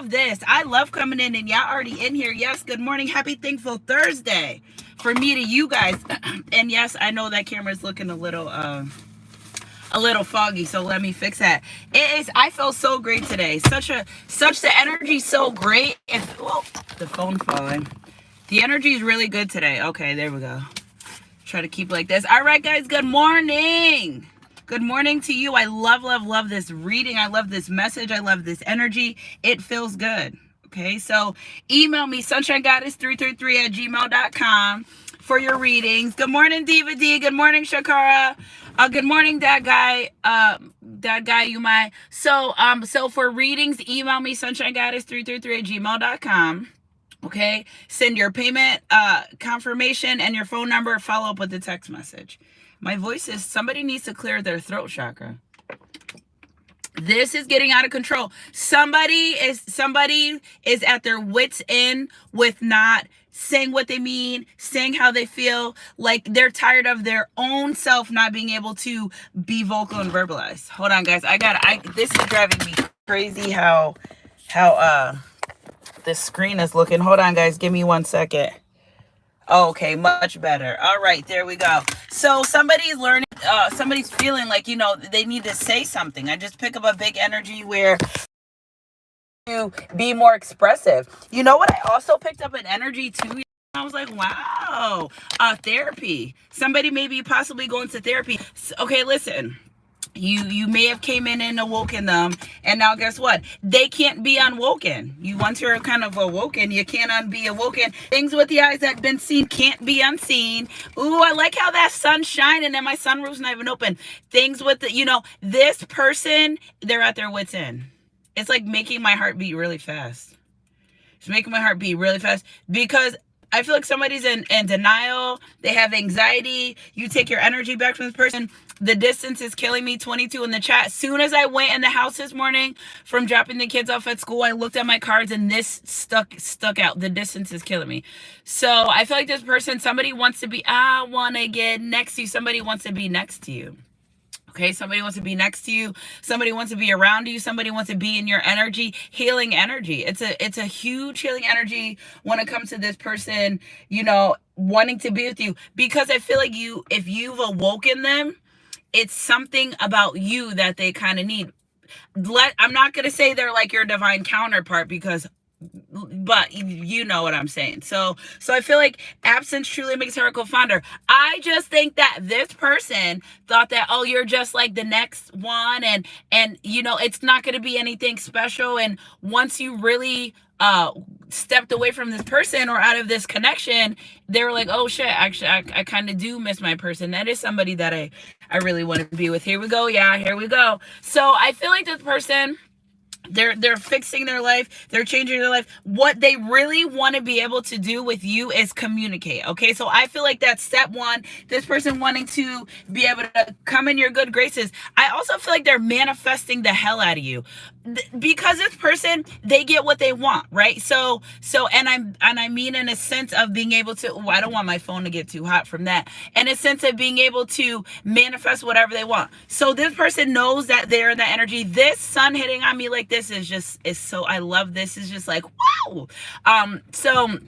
love this. I love coming in and y'all already in here. Yes, good morning. Happy Thankful Thursday for me to you guys. And yes, I know that camera's looking a little foggy, so let me fix that. I feel so great today. Such the energy so great. The phone falling. The energy is really good today. Okay, there we go. Try to keep like this. All right, guys, good morning. Good morning to you. I love this reading. I love this message. I love this energy. It feels good. Okay, so email me sunshinegoddess333@gmail.com for your readings. Good morning, Diva D. Good morning, Shakara. Good morning, Dad Guy. You might. So for readings, email me sunshinegoddess333@gmail.com. Okay, send your payment confirmation and your phone number. Follow up with the text message. My voice is, somebody needs to clear their throat chakra. This is getting out of control. Somebody is at their wits' end with not saying what they mean, saying how they feel, like they're tired of their own self not being able to be vocal and verbalize. Hold on, guys. This is driving me crazy how this screen is looking. Hold on, guys. Give me 1 second. Okay, much better. All right, there we go. So somebody's feeling like, they need to say something. I just pick up a big energy where to be more expressive. You know what? I also picked up an energy too. I was like, wow, therapy. Somebody may be possibly going to therapy. Okay, listen. You may have came in and awoken them, and now guess what? They can't be unwoken. Once you're kind of awoken, you can't unbe awoken. Things with the eyes that have been seen can't be unseen. Ooh, I like how that sun's shining and my sunroof's not even open. Things with this person, they're at their wits' end. It's like making my heart beat really fast. It's making my heart beat really fast because I feel like somebody's in denial. They have anxiety. You take your energy back from this person. The distance is killing me. 22 in the chat. As soon as I went in the house this morning from dropping the kids off at school, I looked at my cards and this stuck out. The distance is killing me. So I feel like this person, somebody wants to be, I want to get next to you. Somebody wants to be next to you. Okay, somebody wants to be next to you. Somebody wants to be around you. Somebody wants to be in your energy, healing energy. It's a huge healing energy when it comes to this person, wanting to be with you. Because I feel like if you've awoken them, it's something about you that they kind of need. I'm not going to say they're like your divine counterpart but you know what I'm saying. So I feel like absence truly makes her a co-founder. I just think that this person thought that, oh, you're just like the next one, and it's not going to be anything special. And once you really stepped away from this person or out of this connection, they were like, oh shit, actually I kind of do miss my person. That is somebody that I really want to be with. Here we go. Yeah, here we go. So I feel like this person, they're fixing their life. They're changing their life. What they really want to be able to do with you is communicate. Okay. So I feel like that's step one. This person wanting to be able to come in your good graces. I also feel like they're manifesting the hell out of you because this person, they get what they want. Right. So, and I mean, in a sense of being able to, I don't want my phone to get too hot from that. In a sense of being able to manifest whatever they want. So this person knows that they're in the energy. This sun hitting on me like this is so, I love this. Is just like, wow. So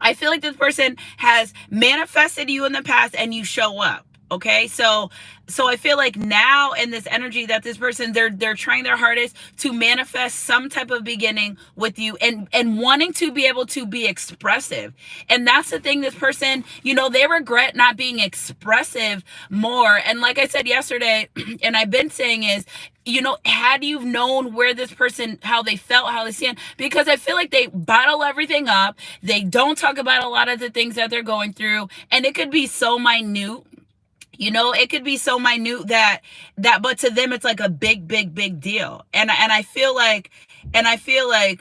I feel like this person has manifested you in the past and you show up. Okay. So I feel like now in this energy that this person, they're trying their hardest to manifest some type of beginning with you and wanting to be able to be expressive. And that's the thing, this person, they regret not being expressive more. And like I said yesterday, and I've been saying is, had you known where this person, how they felt, how they stand, because I feel like they bottle everything up. They don't talk about a lot of the things that they're going through. And it could be so minute. It could be so minute that, but to them, it's like a big, big, big deal. And I feel like, okay,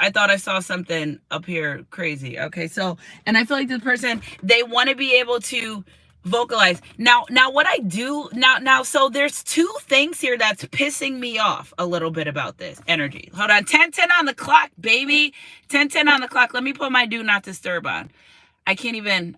I thought I saw something up here crazy. Okay. So, and I feel like this person, they want to be able to vocalize. Now what I do now, so there's two things here that's pissing me off a little bit about this energy. Hold on. 10:10 on the clock, baby. 10:10 on the clock. Let me put my do not disturb on. I can't even,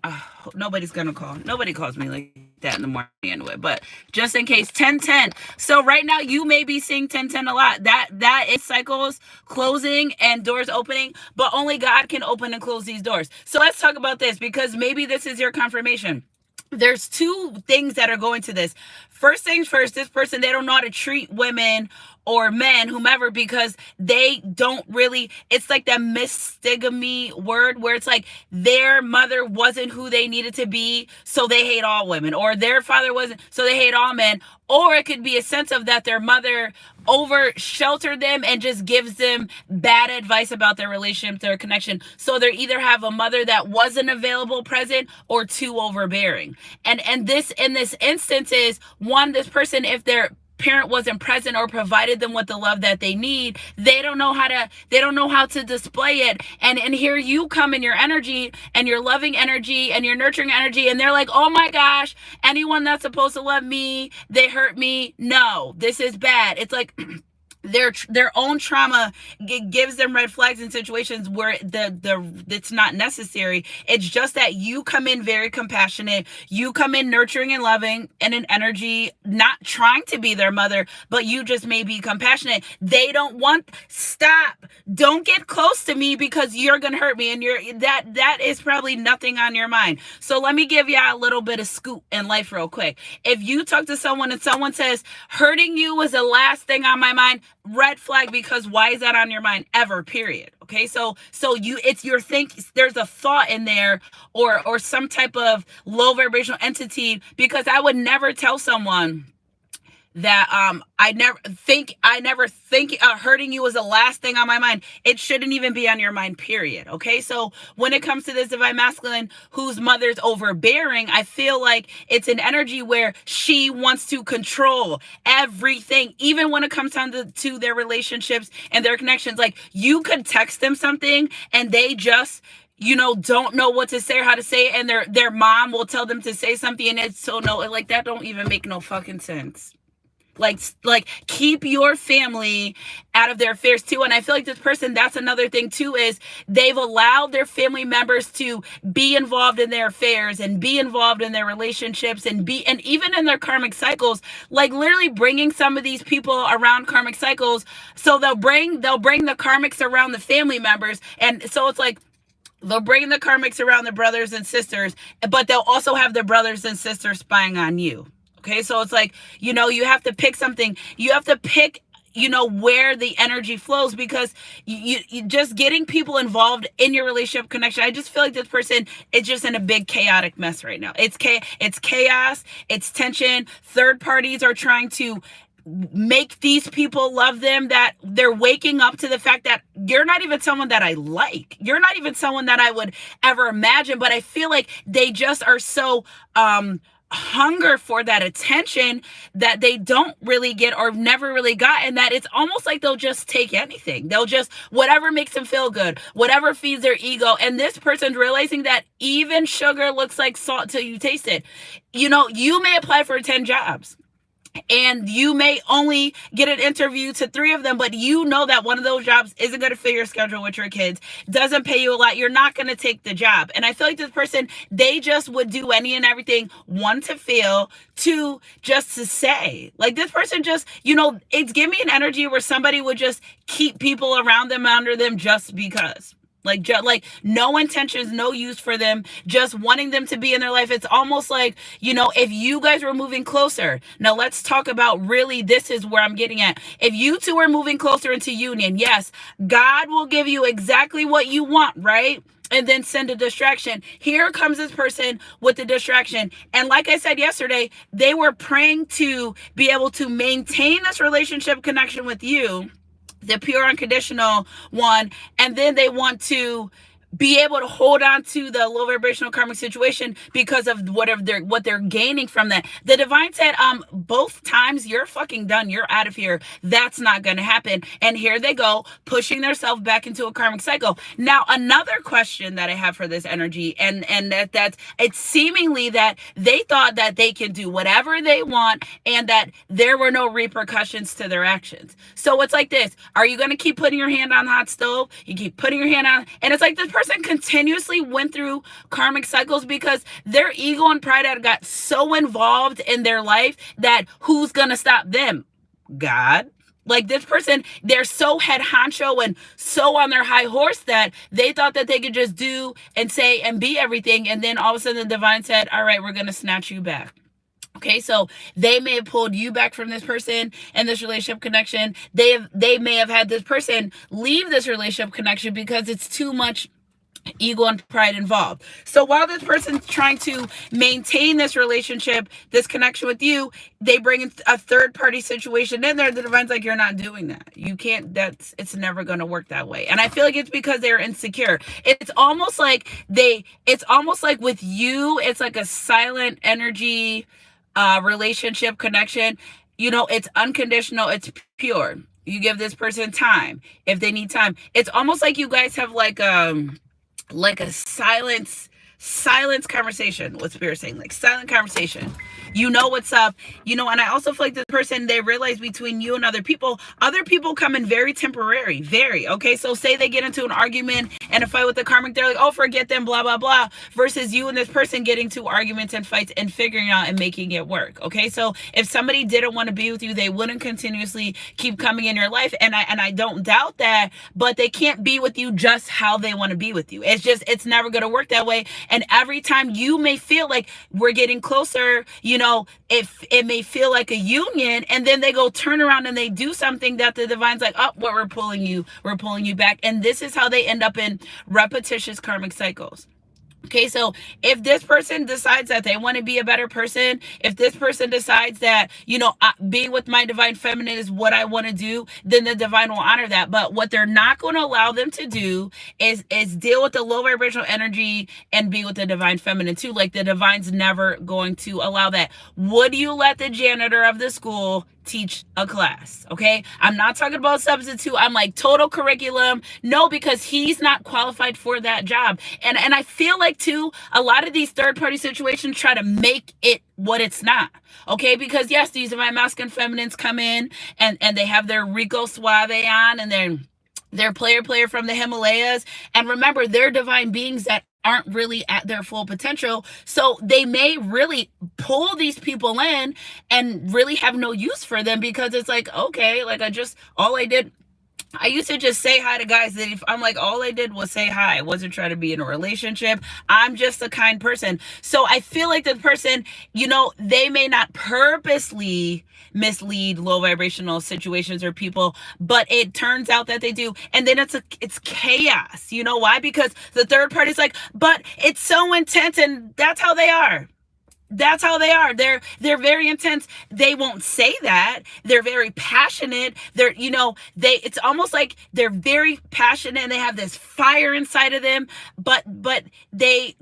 nobody's going to call. Nobody calls me like that in the morning anyway, but just in case, 1010. So right now you may be seeing 1010 a lot. That is cycles closing and doors opening, but only God can open and close these doors. So let's talk about this, because maybe this is your confirmation. There's two things that are going to this. First things first, this person, they don't know how to treat women or men, whomever, because they don't really, it's like that mistigamy word where it's like their mother wasn't who they needed to be, so they hate all women, or their father wasn't, so they hate all men. Or it could be a sense of that their mother over sheltered them and just gives them bad advice about their relationship, their connection. So they either have a mother that wasn't available, present, or too overbearing. And this, in this instance, is one, this person, if their parent wasn't present or provided them with the love that they need, they don't know how to display it. And here you come in your energy and your loving energy and your nurturing energy, and they're like, oh my gosh, anyone that's supposed to love me, they hurt me. No, this is bad. It's like their own trauma gives them red flags in situations where it's not necessary. It's just that you come in very compassionate, you come in nurturing and loving, and an energy not trying to be their mother, but you just may be compassionate. They don't want, stop, don't get close to me because you're gonna hurt me, and that is probably nothing on your mind. So let me give you a little bit of scoop in life real quick. If you talk to someone and someone says hurting you was the last thing on my mind, red flag, because why is that on your mind ever, period? Okay, so it's your there's a thought in there, or some type of low vibrational entity, because I would never tell someone that I never think hurting you was the last thing on my mind. It shouldn't even be on your mind, period. Okay, so when it comes to this divine masculine whose mother's overbearing, I feel like it's an energy where she wants to control everything, even when it comes down to their relationships and their connections. Like, you could text them something and they just don't know what to say or how to say it, and their mom will tell them to say something, and it's so like that don't even make no fucking sense. Like keep your family out of their affairs too. And I feel like this person, that's another thing too, is they've allowed their family members to be involved in their affairs and be involved in their relationships and even in their karmic cycles, like literally bringing some of these people around karmic cycles. So they'll bring the karmics around the family members. And so it's like, they'll bring the karmics around the brothers and sisters, but they'll also have the brothers and sisters spying on you. Okay, so it's like, you have to pick something. You have to pick, where the energy flows, because you just getting people involved in your relationship connection. I just feel like this person is just in a big chaotic mess right now. It's chaos, it's tension. Third parties are trying to make these people love them, that they're waking up to the fact that you're not even someone that I like. You're not even someone that I would ever imagine, but I feel like they just are so, hunger for that attention that they don't really get or never really got, and that it's almost like they'll just take anything. They'll just, whatever makes them feel good, whatever feeds their ego. And this person's realizing that even sugar looks like salt till you taste it. You may apply for 10 jobs and you may only get an interview to 3 of them, but that one of those jobs isn't going to fit your schedule with your kids, doesn't pay you a lot. You're not going to take the job. And I feel like this person, they just would do any and everything, 1, to feel, 2, just to say. Like, this person just, it's giving me an energy where somebody would just keep people around them, under them, just because. Like no intentions, no use for them, just wanting them to be in their life. It's almost like, if you guys were moving closer, now let's talk about, really, this is where I'm getting at. If you two are moving closer into union, yes, God will give you exactly what you want, right? And then send a distraction. Here comes this person with the distraction. And like I said yesterday, they were praying to be able to maintain this relationship connection with you, the pure unconditional one, and then they want to be able to hold on to the low vibrational karmic situation because of what they're gaining from that. The divine said, both times, you're fucking done. You're out of here. That's not going to happen. And here they go, pushing themselves back into a karmic cycle. Now, another question that I have for this energy, and that's it's seemingly that they thought that they can do whatever they want and that there were no repercussions to their actions. So it's like this. Are you going to keep putting your hand on the hot stove? You keep putting your hand on, and it's like this person person continuously went through karmic cycles because their ego and pride had got so involved in their life that who's gonna stop them? God. Like, this person, they're so head honcho and so on their high horse that they thought that they could just do and say and be everything. And then all of a sudden the divine said, all right, we're going to snatch you back. Okay, so they may have pulled you back from this person and this relationship connection. They may have had this person leave this relationship connection because it's too much ego and pride involved. So while this person's trying to maintain this relationship, this connection with you, they bring in a third party situation in there. The divine's like, you're not doing that. You can't, it's never going to work that way. And I feel like it's because they're insecure. It's almost like with you, it's like a silent energy relationship connection. It's unconditional, it's pure. You give this person time if they need time. It's almost like you guys have like a silence conversation. What Spirit saying, like silent conversation. You know what's up, and I also feel like this person, they realize between you and other people come in very temporary, okay? So say they get into an argument and a fight with the karmic, they're like, oh, forget them, blah, blah, blah, versus you and this person getting to arguments and fights and figuring out and making it work, okay? So if somebody didn't want to be with you, they wouldn't continuously keep coming in your life, and I don't doubt that, but they can't be with you just how they want to be with you. It's never going to work that way, and every time you may feel like we're getting closer, if it may feel like a union, and then they go turn around and they do something that the divine's like, oh, well, we're pulling you back. And this is how they end up in repetitious karmic cycles. Okay, so if this person decides that they want to be a better person, if this person decides that, being with my divine feminine is what I want to do, then the divine will honor that. But what they're not going to allow them to do is deal with the low vibrational energy and be with the divine feminine too. Like, the divine's never going to allow that. Would you let the janitor of the school teach a class? Okay, I'm not talking about substitute. I'm like total curriculum. No, because he's not qualified for that job. And I feel like too, a lot of these third party situations try to make it what it's not. Okay, because yes, these divine masculine feminines come in and they have their Rico Suave on, and they're player from the Himalayas. And remember, they're divine beings that aren't really at their full potential. So they may really pull these people in and really have no use for them, because it's like, okay, like I used to just say hi to guys that if I'm like, all I did was say hi. I wasn't trying to be in a relationship. I'm just a kind person. So I feel like the person, they may not purposely mislead low vibrational situations or people, but it turns out that they do. And then it's chaos. You know why? Because the third party's like, but it's so intense, and that's how they are. That's how they are. They're very intense. They won't say that. They're very passionate. It's almost like they're very passionate and they have this fire inside of them, but they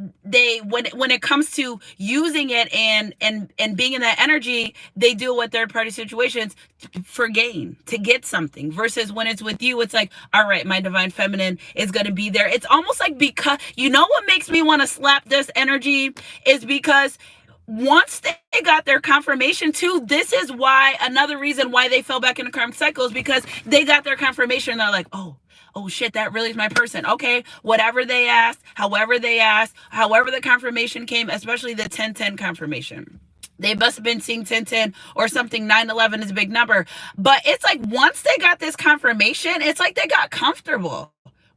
when it comes to using it and being in that energy, they deal with third party situations for gain, to get something, versus when it's with you, it's like, all right, my divine feminine is going to be there. It's almost like, because what makes me want to slap this energy is because once they got their confirmation too, this is why, another reason why they fell back into karmic cycles, because they got their confirmation. They're like, oh shit, that really is my person. Okay, whatever they asked, however the confirmation came, especially the 1010 confirmation. They must have been seeing 1010 or something. 911 is a big number. But it's like, once they got this confirmation, it's like they got comfortable.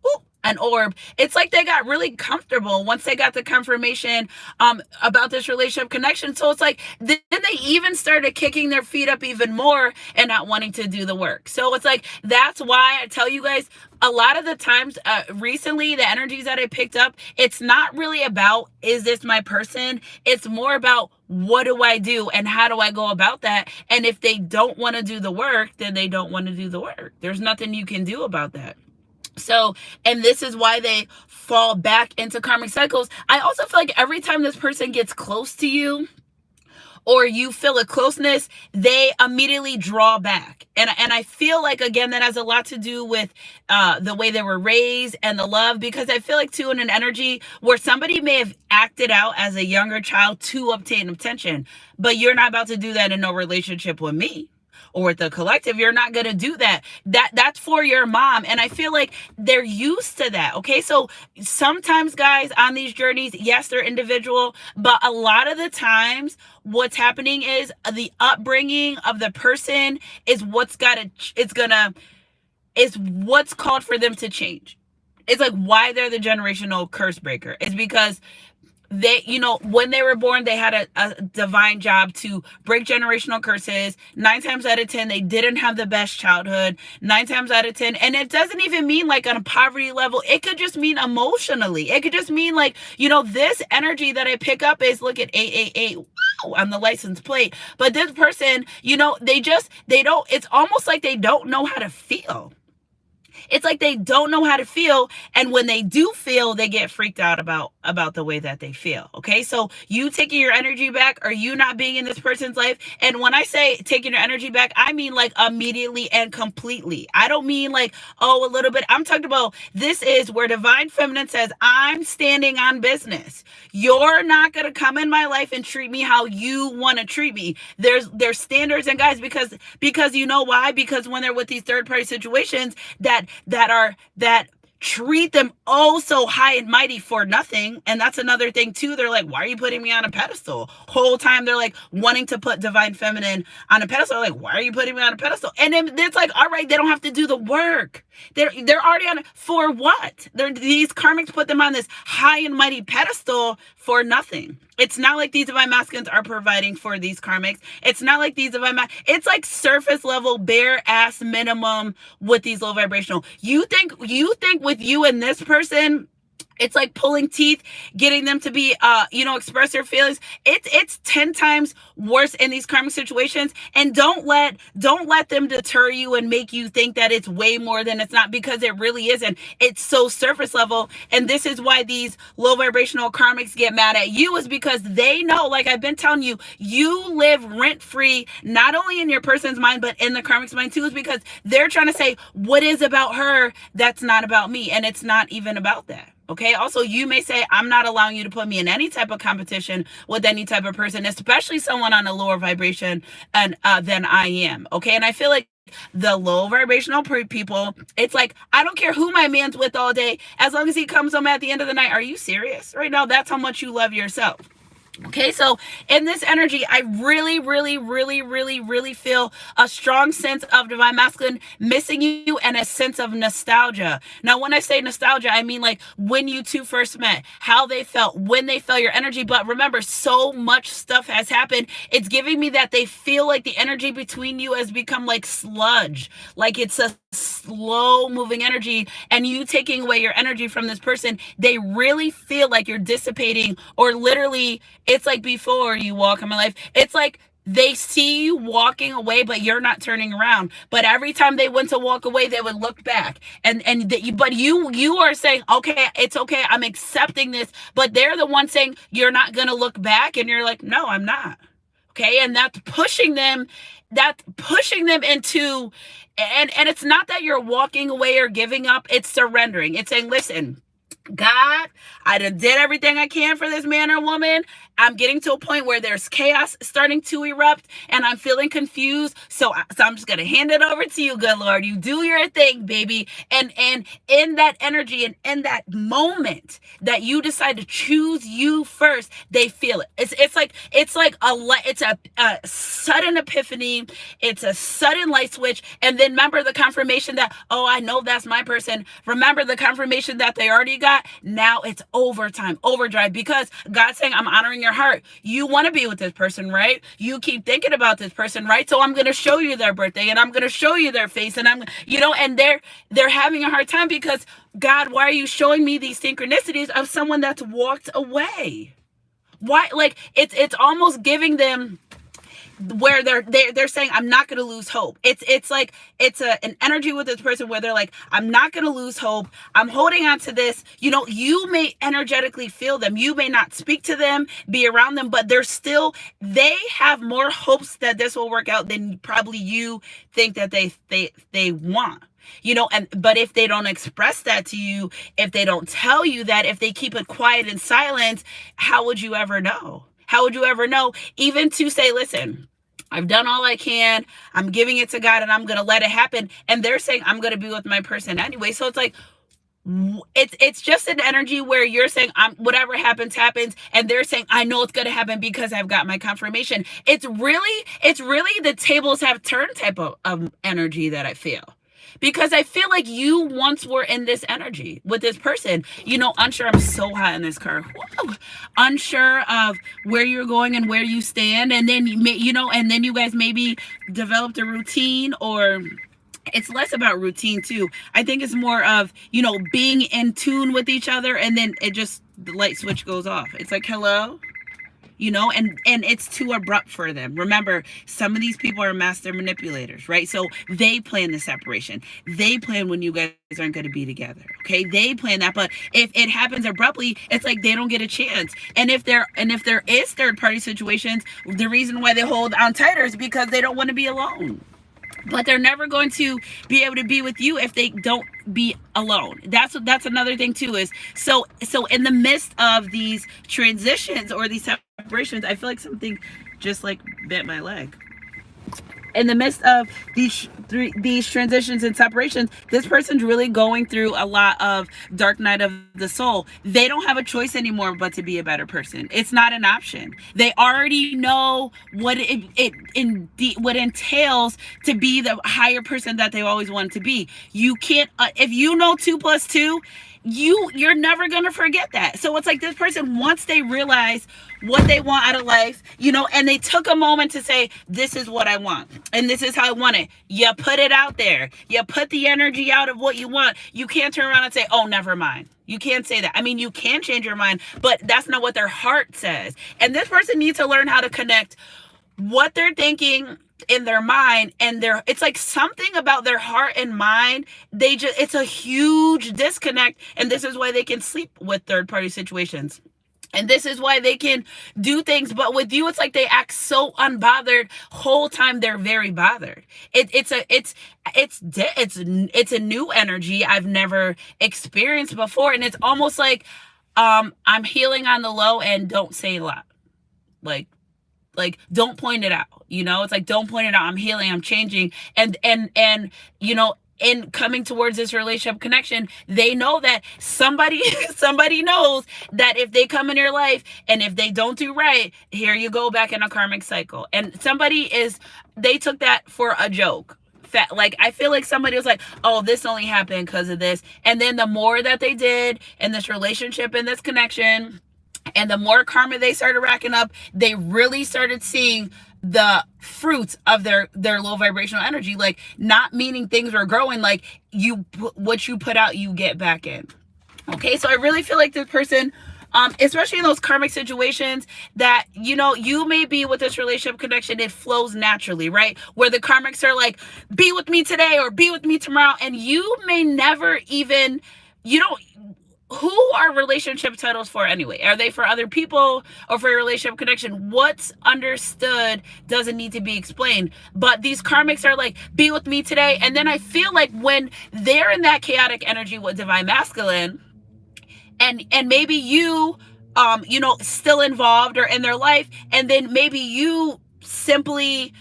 Ooh, an orb. It's like they got really comfortable once they got the confirmation about this relationship connection. So it's like, then they even started kicking their feet up even more and not wanting to do the work. So it's like, that's why I tell you guys, a lot of the times recently, the energies that I picked up, it's not really about, is this my person? It's more about, what do I do and how do I go about that? And if they don't want to do the work, then they don't want to do the work. There's nothing you can do about that. So, and this is why they fall back into karmic cycles. I also feel like every time this person gets close to you, or you feel a closeness, they immediately draw back. And I feel like, again, that has a lot to do with the way they were raised and the love, because I feel like too, in an energy where somebody may have acted out as a younger child to obtain attention, but you're not about to do that in no relationship with me. or with the collective, you're not going to do that. That's for your mom. And I feel like they're used to that. Okay. So sometimes, guys, on these journeys, yes, they're individual, but a lot of the times what's happening is the upbringing of the person is is what's called for them to change. It's like why they're the generational curse breaker. It's because they, when they were born, they had a divine job to break generational curses. 9 times out of 10, they didn't have the best childhood. 9 times out of 10. And it doesn't even mean like on a poverty level. It could just mean emotionally. It could just mean like, this energy that I pick up is, look at 888. Wow, on the license plate. But this person, it's almost like they don't know how to feel. It's like they don't know how to feel. And when they do feel, they get freaked out about the way that they feel. Okay. So you taking your energy back, or you not being in this person's life. And when I say taking your energy back, I mean like immediately and completely. I don't mean like, a little bit. I'm talking about, this is where Divine Feminine says, I'm standing on business. You're not going to come in my life and treat me how you want to treat me. There's standards. And guys, because you know why? Because when they're with these third party situations that treat them so high and mighty for nothing. And that's another thing too. They're like, why are you putting me on a pedestal? Whole time they're like wanting to put Divine Feminine on a pedestal. Like, why are you putting me on a pedestal? And then it's like, all right, they don't have to do the work. They're already on it. For what? These karmics put them on this high and mighty pedestal for nothing. It's not like these Divine Masculines are providing for these karmics. It's not like these it's like surface level, bare ass minimum with these low vibrational. You think with you and this person, it's like pulling teeth, getting them to be, express their feelings. It's 10 times worse in these karmic situations. And don't let them deter you and make you think that it's way more than it's not, because it really isn't. It's so surface level. And this is why these low vibrational karmics get mad at you, is because they know, like I've been telling you, you live rent free, not only in your person's mind, but in the karmic's mind too, is because they're trying to say, what is about her that's not about me? And it's not even about that. Okay. Also, you may say, I'm not allowing you to put me in any type of competition with any type of person, especially someone on a lower vibration than I am. Okay. And I feel like the low vibrational people, it's like, I don't care who my man's with all day, as long as he comes home at the end of the night. Are you serious right now? That's how much you love yourself. Okay, so in this energy, I really, really, really, really, really feel a strong sense of Divine Masculine missing you, and a sense of nostalgia. Now, when I say nostalgia, I mean like when you two first met, how they felt, when they felt your energy. But remember, so much stuff has happened. It's giving me that they feel like the energy between you has become like sludge, like it's a slow moving energy, and you taking away your energy from this person, they really feel like you're dissipating, or literally, it's like before you walk in my life, it's like they see you walking away, but you're not turning around. But every time they went to walk away, they would look back, but you are saying, okay, it's okay, I'm accepting this. But they're the ones saying you're not gonna look back, and you're like, no, I'm not. Okay, and that's pushing them into, and it's not that you're walking away or giving up, it's surrendering. It's saying, listen, God, I done did everything I can for this man or woman. I'm getting to a point where there's chaos starting to erupt, and I'm feeling confused. So I'm just going to hand it over to you, good Lord. You do your thing, baby. And in that energy and in that moment that you decide to choose you first, they feel it. It's like a sudden epiphany. It's a sudden light switch. And then remember the confirmation that, oh, I know that's my person. Remember the confirmation that they already got. Now it's overtime, overdrive, because God's saying, I'm honoring your heart. You want to be with this person, right? You keep thinking about this person, right? So I'm going to show you their birthday, and I'm going to show you their face, and and they're having a hard time because, God, why are you showing me these synchronicities of someone that's walked away? Why? Like it's almost giving them where they're saying, I'm not going to lose hope. It's like it's an energy with this person where they're like, I'm not going to lose hope. I'm holding on to this. You may energetically feel them. You may not speak to them, be around them, but they have more hopes that this will work out than probably you think that they want. But if they don't express that to you, if they don't tell you that, if they keep it quiet and silent, how would you ever know? How would you ever know? Even to say, listen, I've done all I can. I'm giving it to God and I'm going to let it happen. And they're saying, I'm going to be with my person anyway. So it's like, it's just an energy where you're saying whatever happens happens, and they're saying I know it's going to happen because I've got my confirmation. It's really the tables have turned type of energy that I feel, because I feel like you once were in this energy with this person, unsure. I'm so hot in this car. Whoa. Unsure of where you're going and where you stand, and then and then you guys maybe developed a routine, or it's less about routine too. I think it's more of, being in tune with each other, and then the light switch goes off. It's like, hello, and it's too abrupt for them. Remember, some of these people are master manipulators, right? So they plan the separation. They plan when you guys aren't going to be together. Okay. They plan that. But if it happens abruptly, it's like they don't get a chance. And if there is third party situations, the reason why they hold on tighter is because they don't want to be alone. But they're never going to be able to be with you if they don't be alone. That's another thing too, is so in the midst of these transitions or these separations, I feel like something just like bit my leg. In the midst of these transitions and separations, this person's really going through a lot of dark night of the soul. They don't have a choice anymore but to be a better person. It's not an option. They already know what what entails to be the higher person that they always wanted to be. You can't if you know 2 + 2, you're never gonna forget that. So it's like this person, once they realize what they want out of life, and they took a moment to say, this is what I want and this is how I want it. You put it out there. You put the energy out of what you want. You can't turn around and say, oh, never mind. You can't say that. I mean, you can change your mind, but that's not what their heart says. And this person needs to learn how to connect what they're thinking in their mind and it's like something about their heart and mind. It's a huge disconnect. And this is why they can sleep with third party situations. And this is why they can do things. But with you, it's like they act so unbothered. Whole time they're very bothered. It's a new energy I've never experienced before. And it's almost like I'm healing on the low and don't say a lot. Like don't point it out. It's like, don't point it out. I'm healing, I'm changing. And in coming towards this relationship connection, they know that somebody knows that if they come in your life and if they don't do right, here you go back in a karmic cycle. And they took that for a joke. Like, I feel like somebody was like, oh, this only happened because of this. And then the more that they did in this relationship, in this connection, and the more karma they started racking up, they really started seeing the fruits of their low vibrational energy. Like, not meaning things were growing, like what you put out, you get back in. Okay, so I really feel like this person, especially in those karmic situations that, you may be with this relationship connection, it flows naturally, right? Where the karmics are like, be with me today or be with me tomorrow. And you may never even, who are relationship titles for anyway? Are they for other people or for your relationship connection? What's understood doesn't need to be explained. But these karmics are like, be with me today. And then I feel like when they're in that chaotic energy with divine masculine, and maybe you, still involved or in their life, and then maybe you simply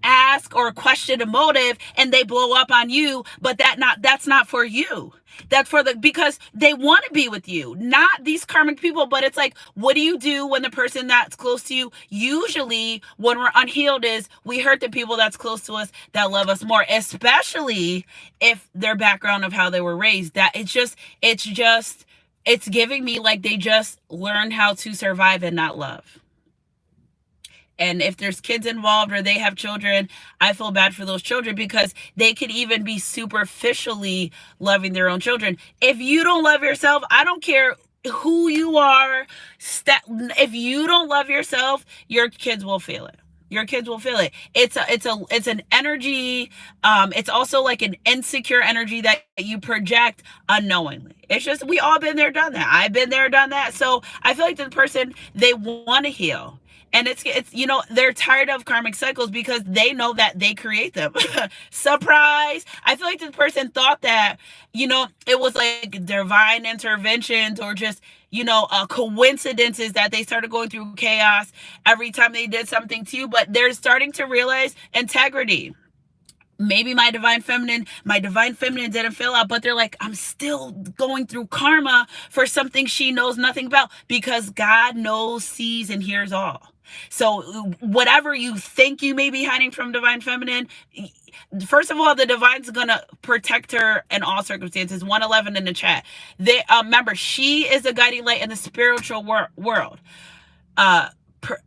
ask or question a motive and they blow up on you, but that's not for you. That's because they want to be with you, not these karmic people. But it's like, what do you do when the person that's close to you, usually when we're unhealed, is we hurt the people that's close to us that love us more, especially if their background of how they were raised, that it's giving me like they just learned how to survive and not love. And if there's kids involved or they have children, I feel bad for those children, because they could even be superficially loving their own children. If you don't love yourself, I don't care who you are. If you don't love yourself, your kids will feel it. Your kids will feel it. It's an energy. It's also like an insecure energy that you project unknowingly. It's just, we all been there, done that. I've been there, done that. So I feel like this person, they want to heal. And it's they're tired of karmic cycles because they know that they create them. Surprise. I feel like this person thought that it was like divine interventions or just coincidences that they started going through chaos every time they did something to you, but they're starting to realize integrity. Maybe my divine feminine didn't fill out, but they're like, I'm still going through karma for something she knows nothing about, because God knows, sees, and hears all. So whatever you think you may be hiding from divine feminine, first of all, the divine's gonna protect her in all circumstances. 111 in the chat. They remember, she is a guiding light in the spiritual world.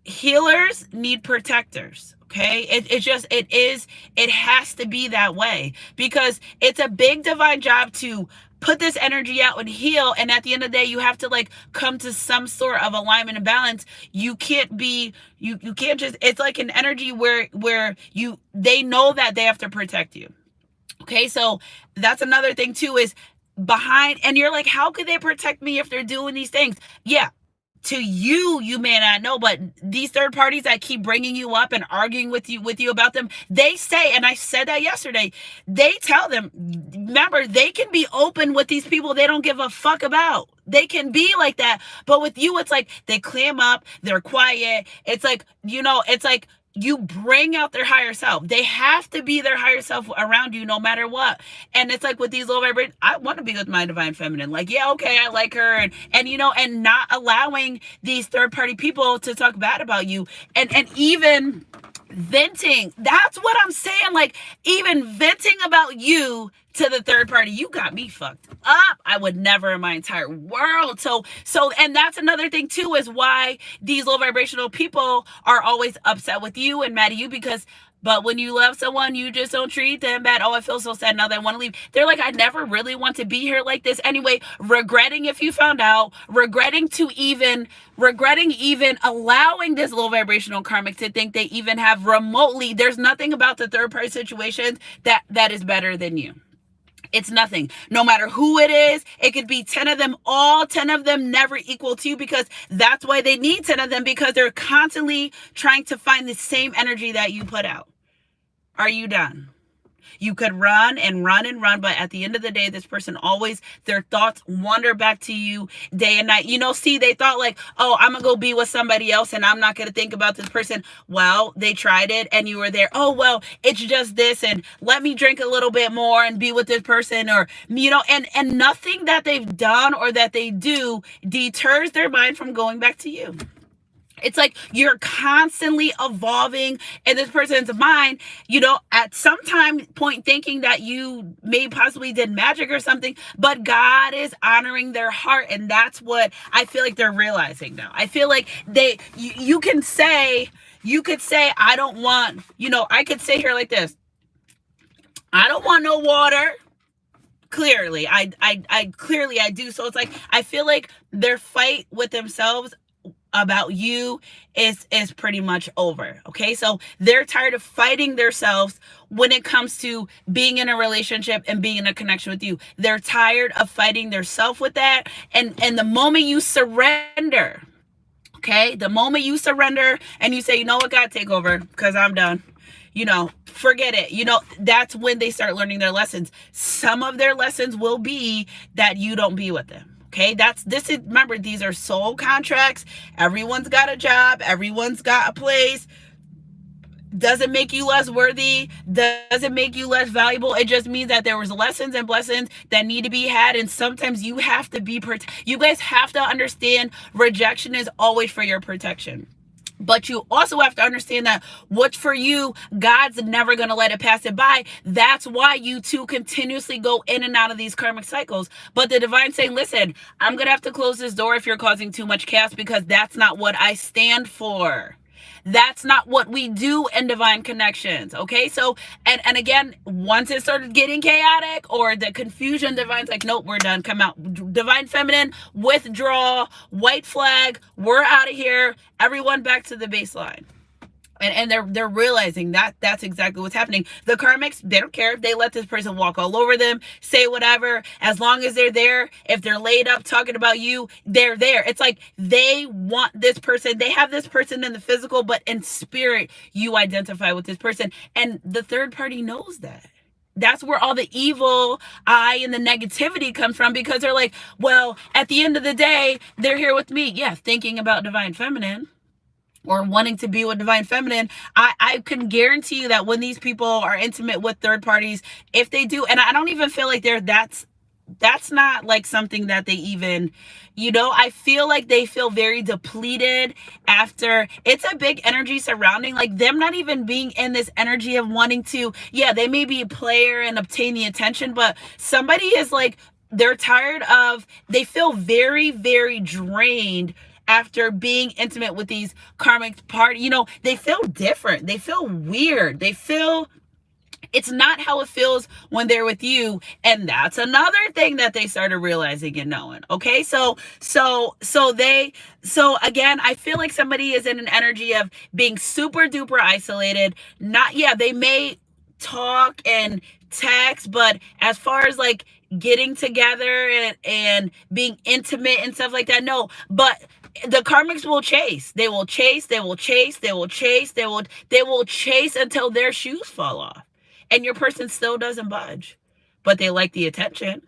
Healers need protectors. Okay, it has to be that way, because it's a big divine job to put this energy out and heal. And at the end of the day, you have to like come to some sort of alignment and balance. You can't be, you can't just, it's like an energy where they know that they have to protect you. Okay, so that's another thing too, is behind, and you're like, how could they protect me if they're doing these things? Yeah. To you may not know, but these third parties that keep bringing you up and arguing with you about them, they say, and I said that yesterday, they tell them, remember, they can be open with these people they don't give a fuck about. They can be like that. But with you, it's like they clam up, they're quiet. It's like, it's like you bring out their higher self. They have to be their higher self around you no matter what. And it's like with these low vibrations, I want to be with my divine feminine. Like, yeah, okay, I like her. And not allowing these third party people to talk bad about you. And even venting. That's what I'm saying. Like, even venting about you to the third party, you got me fucked up. I would never in my entire world. So, and that's another thing too, is why these low vibrational people are always upset with you and mad at you, because but when you love someone, you just don't treat them bad. Oh, I feel so sad now that I want to leave. They're like, I never really want to be here like this anyway. Regretting if you found out, regretting even allowing this low vibrational karmic to think they even have remotely, there's nothing about the third party situations that is better than you. It's nothing. No matter who it is, it could be 10 of them. All 10 of them never equal to you, because that's why they need 10 of them, because they're constantly trying to find the same energy that you put out. Are you done? You could run and run and run, but at the end of the day, this person always, their thoughts wander back to you day and night. See, they thought like, oh, I'm gonna go be with somebody else and I'm not gonna think about this person. Well, they tried it and you were there. Oh, well, it's just this, and let me drink a little bit more and be with this person, or, and nothing that they've done or that they do deters their mind from going back to you. It's like you're constantly evolving in this person's mind, at some point thinking that you may possibly did magic or something, but God is honoring their heart. And that's what I feel like they're realizing now. I feel like you could say, I don't want, I could say here like this. I don't want no water. Clearly, I do. So it's like, I feel like their fight with themselves about you is pretty much over. Okay, so they're tired of fighting themselves when it comes to being in a relationship and being in a connection with you. They're tired of fighting themselves with that. And the moment you surrender, okay, the moment you surrender and you say, you know what, God, take over, because I'm done, forget it, that's when they start learning their lessons. Some of their lessons will be that you don't be with them. Okay, remember, these are soul contracts. Everyone's got a job. Everyone's got a place. Doesn't make you less worthy. Doesn't make you less valuable. It just means that there was lessons and blessings that need to be had. And sometimes you have to you guys have to understand, rejection is always for your protection. But you also have to understand that what's for you, God's never going to let it pass it by. That's why you two continuously go in and out of these karmic cycles. But the divine's saying, listen, I'm going to have to close this door if you're causing too much chaos, because that's not what I stand for. That's not what we do in divine connections. Okay, so and again, once it started getting chaotic or the confusion, divine's like, nope, we're done. Come out. Divine feminine, withdraw, white flag, we're out of here. Everyone back to the baseline. And they're realizing that that's exactly what's happening. The karmics, they don't care if they let this person walk all over them, say whatever, as long as they're there. If they're laid up talking about you, they're there. It's like they want this person, they have this person in the physical, but in spirit you identify with this person, and the third party knows that. That's where all the evil eye and the negativity comes from, because they're like, well, at the end of the day, they're here with me. Yeah, thinking about divine feminine or wanting to be with divine feminine. I can guarantee you that when these people are intimate with third parties, if they do, and I don't even feel like that's not like something that they even, I feel like they feel very depleted after. It's a big energy surrounding like them not even being in this energy of wanting to, yeah, they may be a player and obtain the attention, but somebody is like, they're tired of, they feel very, very drained after being intimate with these karmic party. They feel different. They feel weird. They feel it's not how it feels when they're with you. And that's another thing that they started realizing and knowing. Okay. So again, I feel like somebody is in an energy of being super duper isolated. They may talk and text, but as far as like getting together and being intimate and stuff like that, no. But the karmics will chase. They will chase. They will chase. They will chase. They will chase until their shoes fall off. And your person still doesn't budge, but they like the attention.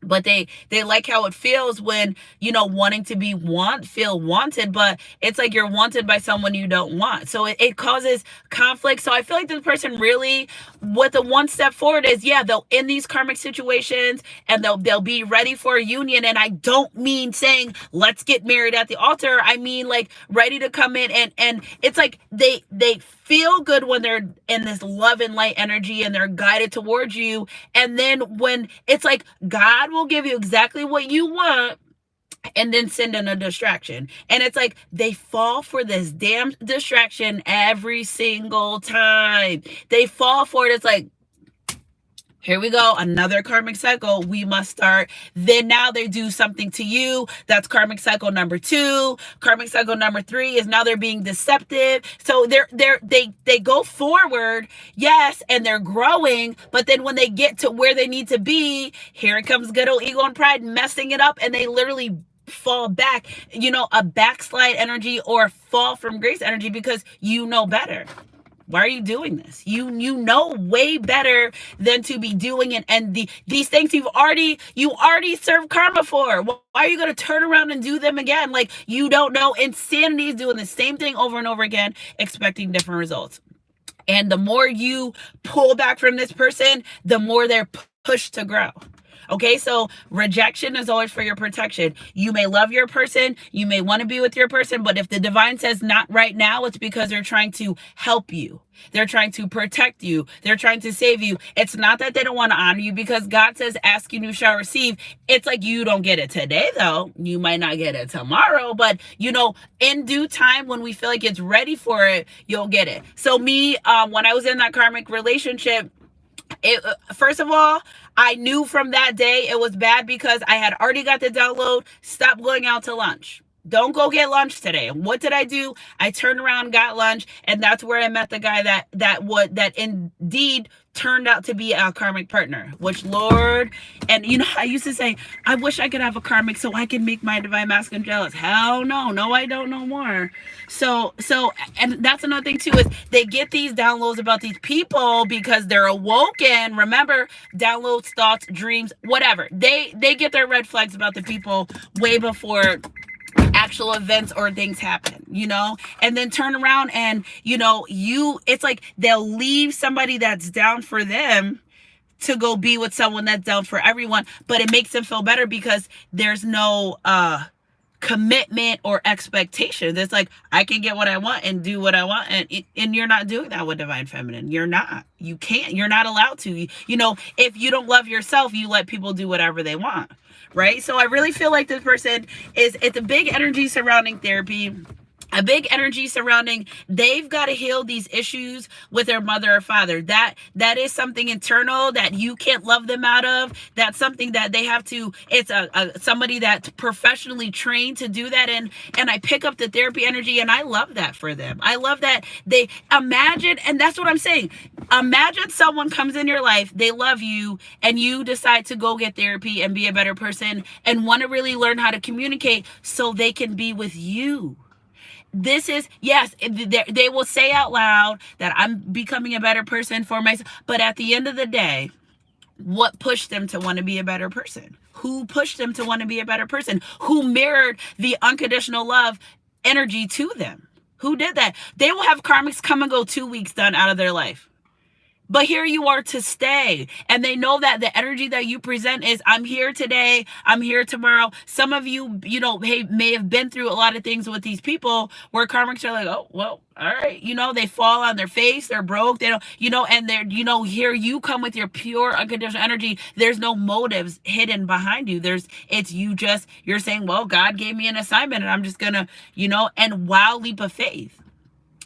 But they like how it feels when, wanting to feel wanted, but it's like you're wanted by someone you don't want. So it causes conflict. So I feel like this person really, what the one step forward is, they'll in these karmic situations and they'll be ready for a union. And I don't mean saying, let's get married at the altar. I mean like ready to come in and it's like they feel good when they're in this love and light energy and they're guided towards you. And then when it's like God will give you exactly what you want and then send in a distraction. And it's like they fall for this damn distraction every single time. They fall for it. It's like, here we go, another karmic cycle. We must start. Then now they do something to you. That's karmic cycle number 2. Karmic cycle number 3 is now they're being deceptive. So they go forward, yes, and they're growing. But then when they get to where they need to be, here it comes good old ego and pride messing it up, and they literally fall back, a backslide energy or fall from grace energy because you know better. Why are you doing this? You know way better than to be doing it. And these things you already served karma for. Why are you going to turn around and do them again? Like, you don't know. Insanity is doing the same thing over and over again, expecting different results. And the more you pull back from this person, the more they're pushed to grow. Okay, so rejection is always for your protection. You may love your person, you may want to be with your person, but if the divine says not right now, it's because they're trying to help you. They're trying to protect you. They're trying to save you. It's not that they don't want to honor you, because God says, ask and you shall receive. It's like you don't get it today, though. You might not get it tomorrow, but in due time, when we feel like it's ready for it, you'll get it. So me, when I was in that karmic relationship, first of all, I knew from that day it was bad because I had already got the download. Stop going out to lunch. Don't go get lunch today. And what did I do? I turned around, got lunch, and that's where I met the guy that indeed turned out to be a karmic partner, which Lord, and I used to say, I wish I could have a karmic so I can make my divine masculine jealous. Hell no, I don't know more. So, and that's another thing too, is they get these downloads about these people because they're awoken. Remember, downloads, thoughts, dreams, whatever. They get their red flags about the people way before actual events or things happen, and then turn around and, it's like they'll leave somebody that's down for them to go be with someone that's down for everyone, but it makes them feel better because there's no commitment or expectation. It's like, I can get what I want and do what I want, and you're not doing that with divine feminine. You're not. You can't. You're not allowed to. If you don't love yourself, you let people do whatever they want. Right? So I really feel like this person it's a big energy surrounding therapy. a big energy surrounding, they've got to heal these issues with their mother or father. That is something internal that you can't love them out of. That's something that they have to, it's somebody that's professionally trained to do that. And I pick up the therapy energy, and I love that for them. I love that they imagine, and that's what I'm saying. Imagine someone comes in your life, they love you, and you decide to go get therapy and be a better person and want to really learn how to communicate so they can be with you. This is, yes, they will say out loud that I'm becoming a better person for myself. But at the end of the day, what pushed them to want to be a better person? Who pushed them to want to be a better person? Who mirrored the unconditional love energy to them? Who did that? They will have karmics come and go 2 weeks done out of their life. But here you are to stay. And they know that the energy that you present is, I'm here today, I'm here tomorrow. Some of you, may have been through a lot of things with these people where karmics are like, oh, well, all right. They fall on their face, they're broke, they don't, and they're, here you come with your pure unconditional energy. There's no motives hidden behind you. You're saying, well, God gave me an assignment and I'm just gonna, and wild leap of faith.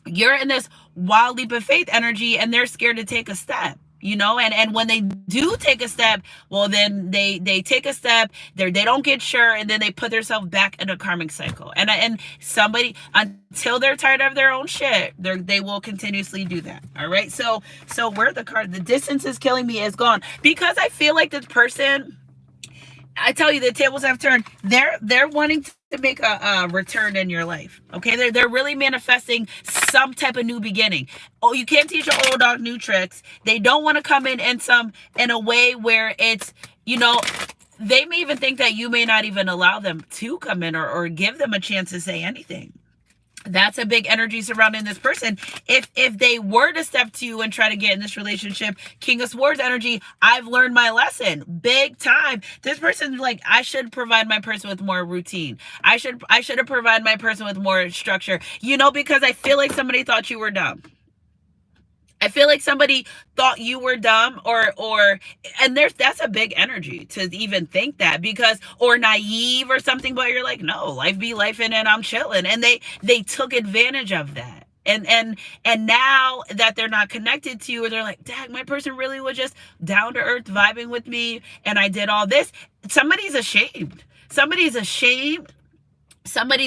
You're in this wild leap of faith energy, and they're scared to take a step, and when they do take a step, well, then they take a step, they don't get sure, and then they put themselves back in a karmic cycle. And somebody, until they're tired of their own shit, they will continuously do that. All right. So where the card, the distance is killing me, is gone, because I feel like this person, I tell you, the tables have turned. They're wanting to make a return in your life. Okay, they're really manifesting some type of new beginning. Oh, you can't teach an old dog new tricks. They don't want to come in a way where it's, they may even think that you may not even allow them to come in or give them a chance to say anything. That's a big energy surrounding this person. If they were to step to you and try to get in this relationship, King of Swords energy, I've learned my lesson big time. This person's like, I should provide my person with more routine. I should have provided my person with more structure, because I feel like somebody thought you were dumb. I feel like somebody thought you were dumb and that's a big energy to even think that, or naive or something, but you're like, no, life be life and I'm chilling. And they took advantage of that. And now that they're not connected to you, or they're like, dang, my person really was just down to earth vibing with me and I did all this. Somebody's ashamed. Somebody's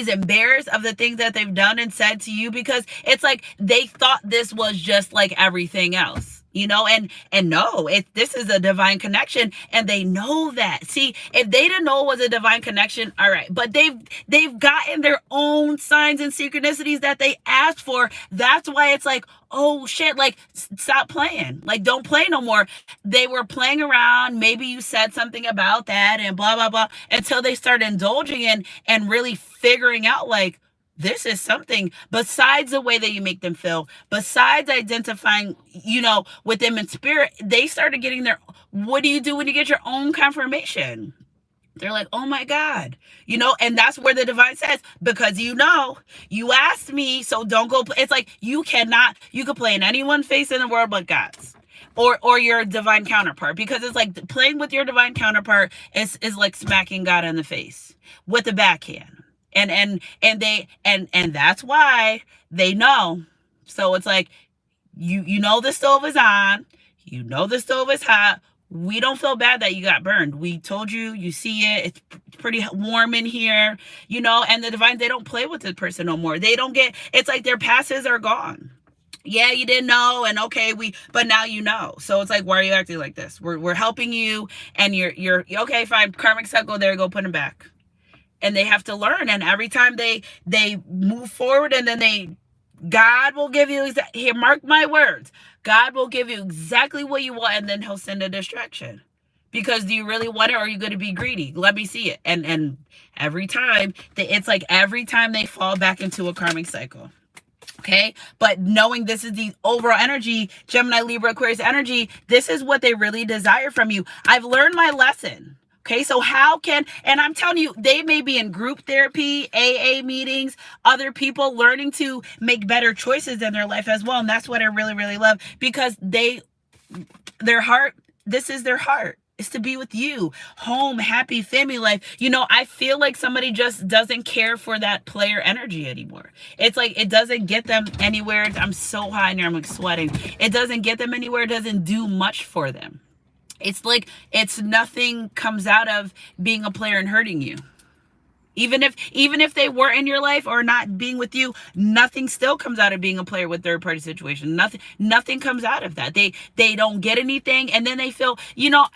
embarrassed of the things that they've done and said to you, because it's like they thought this was just like everything else, and no, this is a divine connection, and they know that. See, if they didn't know it was a divine connection, all right, but they've gotten their own signs and synchronicities that they asked for. That's why it's like, oh shit, like, stop playing, like, don't play no more. They were playing around, maybe you said something about that and blah blah blah, until they start indulging in and really figuring out, like, this is something besides the way that you make them feel, besides identifying, with them in spirit. They started getting what do you do when you get your own confirmation? They're like, oh my God, and that's where the divine says, because you asked me, so don't go. It's like, you could play in anyone's face in the world but God's. Or your divine counterpart, because it's like playing with your divine counterpart is like smacking God in the face with a backhand. And that's why they know. So it's like, the stove is on, the stove is hot. We don't feel bad that you got burned. We told you, you see it. It's pretty warm in here, and the divine, they don't play with the person no more. They don't it's like their passes are gone. Yeah, you didn't know, and okay, but now you know. So it's like, why are you acting like this? We're helping you, and you're okay, fine. Karmic cycle, there you go, put them back. And they have to learn, and every time they move forward, and then God will give you, here, mark my words, God will give you exactly what you want, and then he'll send a distraction. Because do you really want it, or are you going to be greedy? Let me see it. And every time, it's like every time they fall back into a karmic cycle. Okay, but knowing this is the overall energy, Gemini, Libra, Aquarius energy, this is what they really desire from you. I've learned my lesson. Okay, so and I'm telling you, they may be in group therapy, AA meetings, other people learning to make better choices in their life as well. And that's what I really, really love, because their heart, this is their heart. Is to be with you. Home, happy family life. I feel like somebody just doesn't care for that player energy anymore. It's like it doesn't get them anywhere. I'm so high now, I'm like sweating. It doesn't get them anywhere. It doesn't do much for them. It's like nothing comes out of being a player and hurting you. Even if they were in your life or not being with you, nothing still comes out of being a player with third party situation. Nothing comes out of that. They don't get anything, and then they feel,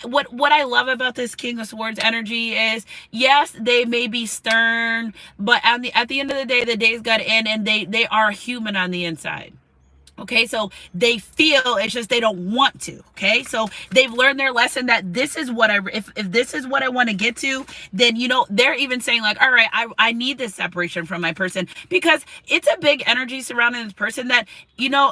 what I love about this King of Swords energy is, yes, they may be stern, but at the end of the day's got to end, and they are human on the inside. Okay, so they feel, it's just they don't want to. Okay, so they've learned their lesson that this is what if this is what I want to get to, then they're even saying like, all right, I need this separation from my person, because it's a big energy surrounding this person that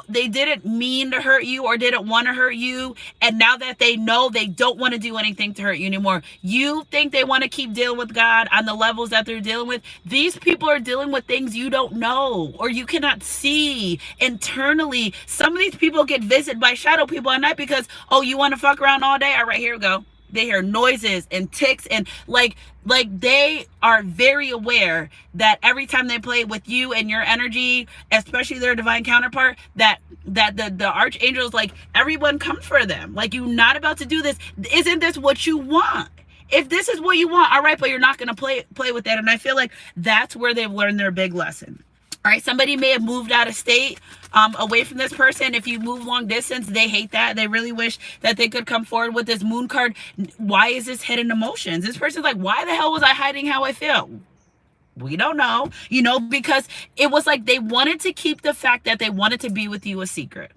they didn't mean to hurt you or didn't want to hurt you, and now that they know, they don't want to do anything to hurt you anymore. You think they want to keep dealing with God on the levels that they're dealing with. These people are dealing with things you don't know or you cannot see internally. Some of these people get visited by shadow people at night because, oh, you want to fuck around all day? All right, here we go. They hear noises and ticks, and like they are very aware that every time they play with you and your energy, especially their divine counterpart, that the archangels, like, everyone comes for them. Like, you're not about to do this. Isn't this what you want? If this is what you want, all right, but you're not going to play with that. And I feel like that's where they've learned their big lesson. All right, somebody may have moved out of state, away from this person. If you move long distance, they hate that. They really wish that they could come forward with this moon card. Why is this hidden emotions? This person's like, why the hell was I hiding how I feel? We don't know, because it was like they wanted to keep the fact that they wanted to be with you a secret.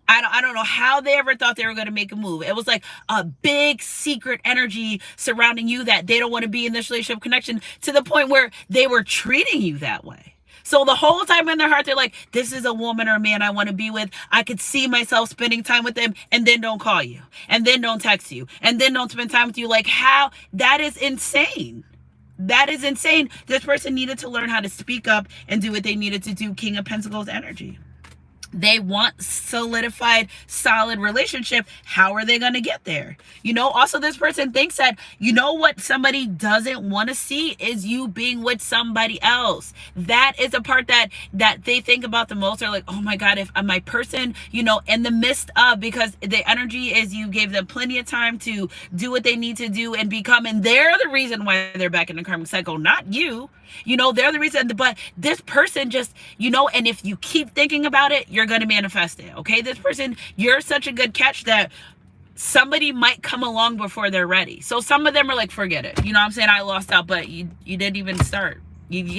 I don't know how they ever thought they were going to make a move. It was like a big secret energy surrounding you that they don't want to be in this relationship connection, to the point where they were treating you that way. So the whole time in their heart, they're like, this is a woman or a man I want to be with. I could see myself spending time with them, and then don't call you, and then don't text you, and then don't spend time with you. Like, how? That is insane. That is insane. This person needed to learn how to speak up and do what they needed to do. King of Pentacles energy. They want solidified, solid relationship. How are they going to get there? Also, this person thinks that, what somebody doesn't want to see is you being with somebody else. That is a part that they think about the most. They're like, oh my God, if my person, in the midst of, because the energy is you gave them plenty of time to do what they need to do and become, and they're the reason why they're back in the karmic cycle, not you. They're the reason, but this person just, and if you keep thinking about it, you're going to manifest it. Okay. This person, you're such a good catch that somebody might come along before they're ready. So some of them are like, forget it. I'm saying, I lost out, but you didn't even start.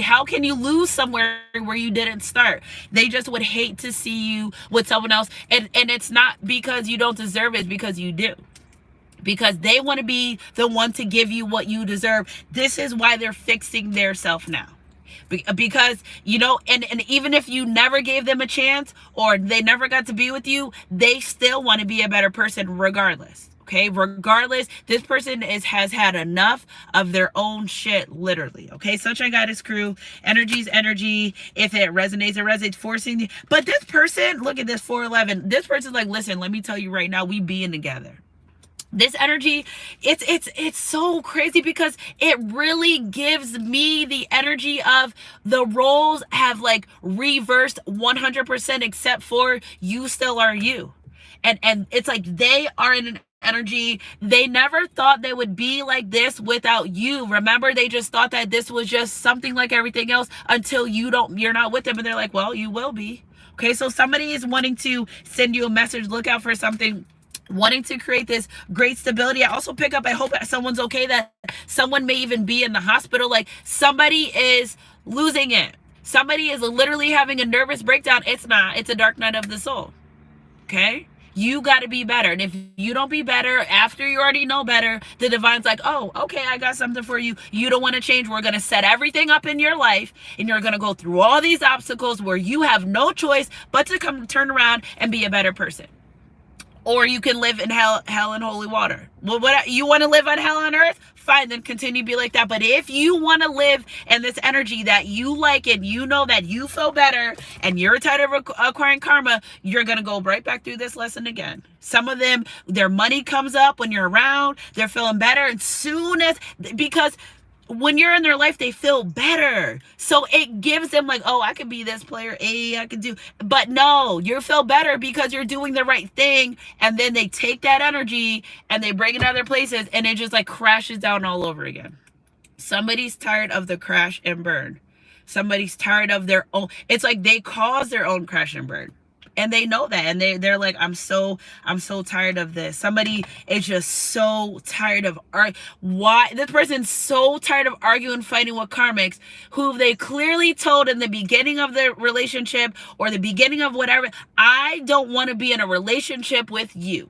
How can you lose somewhere where you didn't start? They just would hate to see you with someone else. And it's not because you don't deserve it, it's because you do. Because they want to be the one to give you what you deserve. This is why they're fixing their self now. Because, and even if you never gave them a chance or they never got to be with you, they still want to be a better person regardless. Okay, regardless, this person has had enough of their own shit, literally. Okay, Sunshine Goddess crew, energy's energy. If it resonates, it resonates, forcing you. But this person, look at this 411. This person's like, listen, let me tell you right now, we being together. This energy, it's so crazy because it really gives me the energy of the roles have like reversed 100%, except for you still are you. And it's like they are in an energy. They never thought they would be like this without you. Remember, they just thought that this was just something like everything else until you're not with them. And they're like, well, you will be. Okay, so somebody is wanting to send you a message. Look out for something, wanting to create this great stability. I also pick up, I hope that someone's okay, that someone may even be in the hospital. Like, somebody is losing it. Somebody is literally having a nervous breakdown. It's a dark night of the soul. Okay? You got to be better. And if you don't be better after you already know better, the divine's like, oh, okay, I got something for you. You don't want to change. We're going to set everything up in your life, and you're going to go through all these obstacles where you have no choice but to turn around and be a better person. or you can live in hell and holy water. Well, what you want to live on hell on earth? Fine, then continue to be like that. But if you want to live in this energy that you like and you know that you feel better and you're tired of acquiring karma, you're going to go right back through this lesson again. Some of them, their money comes up when you're around, they're feeling better. And soon as, because when you're in their life, they feel better. So it gives them like, oh, I could be this player A, I could do, but no, you feel better because you're doing the right thing. And then they take that energy and they bring it other places and it just like crashes down all over again. Somebody's tired of the crash and burn. Somebody's tired of their own, it's like they cause their own crash and burn. And they know that, and they're like, I'm so tired of this. Somebody is just so tired of why this person's so tired of arguing, fighting with karmics who they clearly told in the beginning of the relationship or the beginning of whatever, I don't want to be in a relationship with you.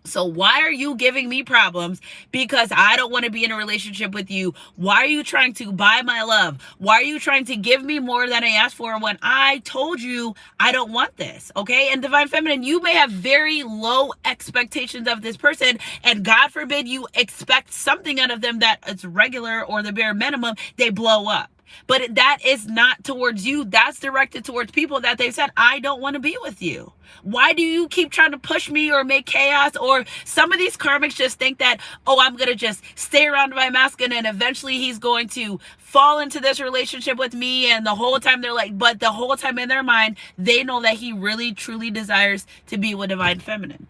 So why are you giving me problems? Because I don't want to be in a relationship with you. Why are you trying to buy my love? Why are you trying to give me more than I asked for when I told you I don't want this? Okay. And Divine Feminine, you may have very low expectations of this person, and God forbid you expect something out of them that is regular or the bare minimum, they blow up. But that is not towards you. That's directed towards people that they've said, I don't want to be with you. Why do you keep trying to push me or make chaos? Or some of these karmics just think that, oh, I'm going to just stay around my masculine and eventually he's going to fall into this relationship with me. And the whole time they're like, but the whole time in their mind, they know that he really, truly desires to be with Divine Feminine.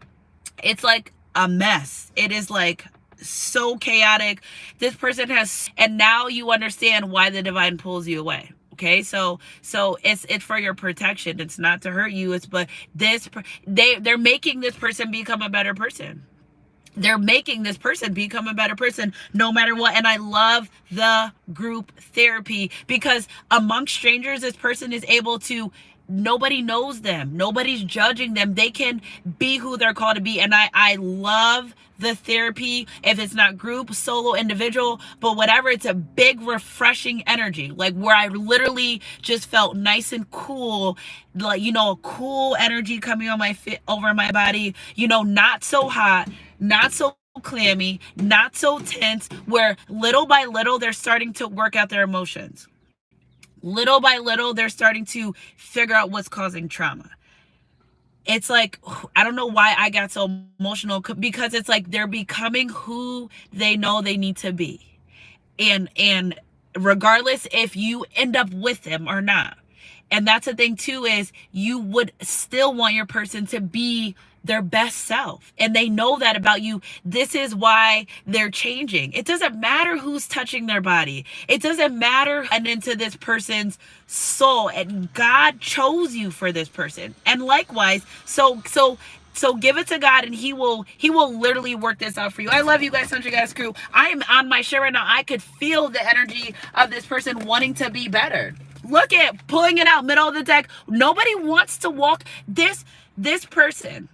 It's like a mess. It is like so chaotic. This person has, and now you understand why the divine pulls you away. Okay, so it's for your protection. It's not to hurt you. It's but they're making this person become a better person. They're making this person become a better person no matter what. And I love the group therapy because amongst strangers, this person is able to, nobody knows them. Nobody's judging them. They can be who they're called to be. And I love the therapy. If it's not group, solo, individual, but whatever, it's a big refreshing energy, like where I literally just felt nice and cool, like, you know, a cool energy coming on my over my body, you know, not so hot, not so clammy, not so tense, where little by little they're starting to work out their emotions. Little by little, they're starting to figure out what's causing trauma. It's like, I don't know why I got so emotional, because it's like they're becoming who they know they need to be. And regardless if you end up with them or not. And that's the thing too, is you would still want your person to be their best self. And they know that about you. This is why they're changing. It doesn't matter who's touching their body. It doesn't matter and into this person's soul. And God chose you for this person. And likewise, so give it to God and he will literally work this out for you. I love you guys, Sunshine Guys crew. I am on my share right now. I could feel the energy of this person wanting to be better. Look at pulling it out, middle of the deck. Nobody wants to walk this person.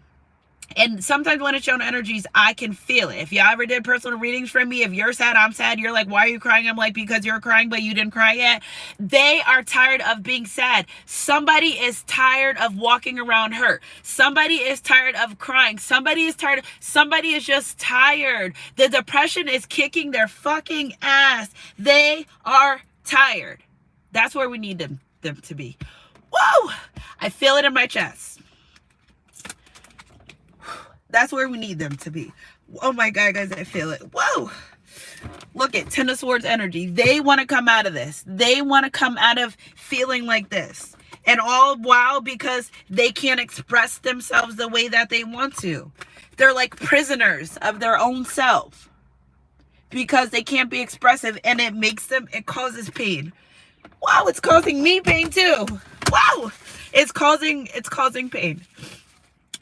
And sometimes when it's shown energies, I can feel it. If you ever did personal readings from me, if you're sad, I'm sad. You're like, why are you crying? I'm like, because you're crying, but you didn't cry yet. They are tired of being sad. Somebody is tired of walking around hurt. Somebody is tired of crying. Somebody is tired. Somebody is just tired. The depression is kicking their fucking ass. They are tired. That's where we need them to be. Whoa! I feel it in my chest. That's where we need them to be. Oh my God, guys, I feel it. Whoa. Look at Ten of Swords energy. They want to come out of this. They want to come out of feeling like this. And all while because they can't express themselves the way that they want to. They're like prisoners of their own self. Because they can't be expressive and it causes pain. Wow, it's causing me pain too. Wow. It's causing pain.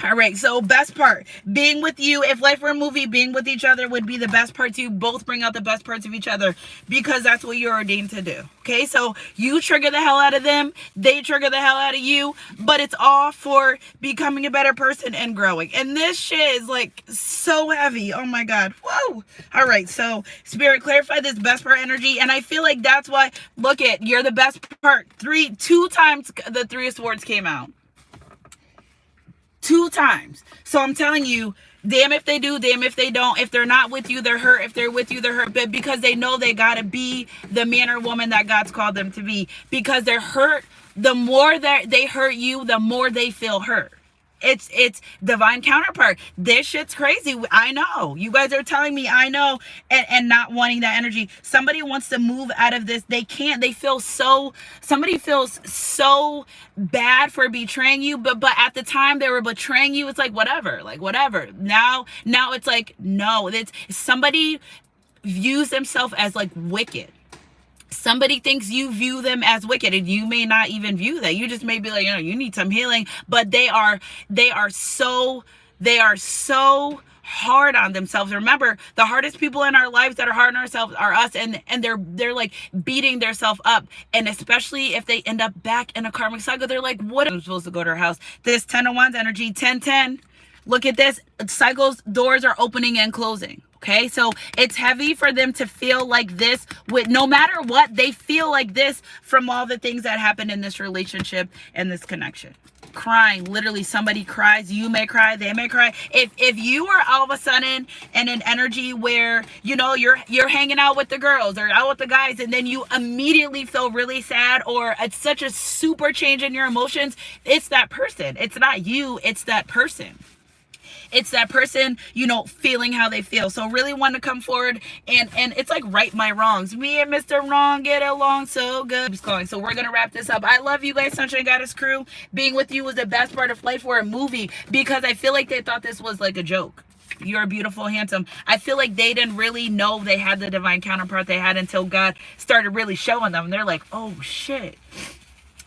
All right, so best part, being with you. If life were a movie, being with each other would be the best part too. Both bring out the best parts of each other because that's what you're ordained to do. Okay, so you trigger the hell out of them, they trigger the hell out of you, but it's all for becoming a better person and growing. And this shit is like so heavy. Oh my God. Whoa. All right, so Spirit, clarify this best part energy. And I feel like that's why, look at, you're the best part. Two times the Three of Swords came out. 2 times. So I'm telling you, damn if they do, damn if they don't. If they're not with you, they're hurt. If they're with you, they're hurt. But because they know they gotta be the man or woman that God's called them to be. Because they're hurt, the more that they hurt you, the more they feel hurt. It's divine counterpart. This shit's crazy. I know. You guys are telling me I know, and not wanting that energy. Somebody wants to move out of this. They can't. They feel so, somebody feels so bad for betraying you, but at the time they were betraying you, it's like whatever. Now it's like, no, it's somebody views themselves as like wicked. Somebody thinks you view them as wicked, and you may not even view that. You just may be like, you need some healing, but they are so hard on themselves. Remember, the hardest people in our lives that are hard on ourselves are us, and they're like beating themselves up. And especially if they end up back in a karmic cycle, they're like, what am I supposed to go to her house? This 10 of Wands energy, 1010. Look at this. Cycles, doors are opening and closing. Okay, so it's heavy for them to feel like this with no matter what, they feel like this from all the things that happen in this relationship and this connection. Crying, literally somebody cries, you may cry, they may cry. If you are all of a sudden in an energy where, you're hanging out with the girls or out with the guys, and then you immediately feel really sad, or it's such a super change in your emotions, it's that person. It's not you, it's that person. It's that person, feeling how they feel. So really want to come forward and it's like right my wrongs. Me and Mr. Wrong get along so good. So we're going to wrap this up. I love you guys, Sunshine Goddess crew. Being with you was the best part of life for a movie, because I feel like they thought this was like a joke. You're beautiful, handsome. I feel like they didn't really know they had the divine counterpart they had until God started really showing them. They're like, oh shit.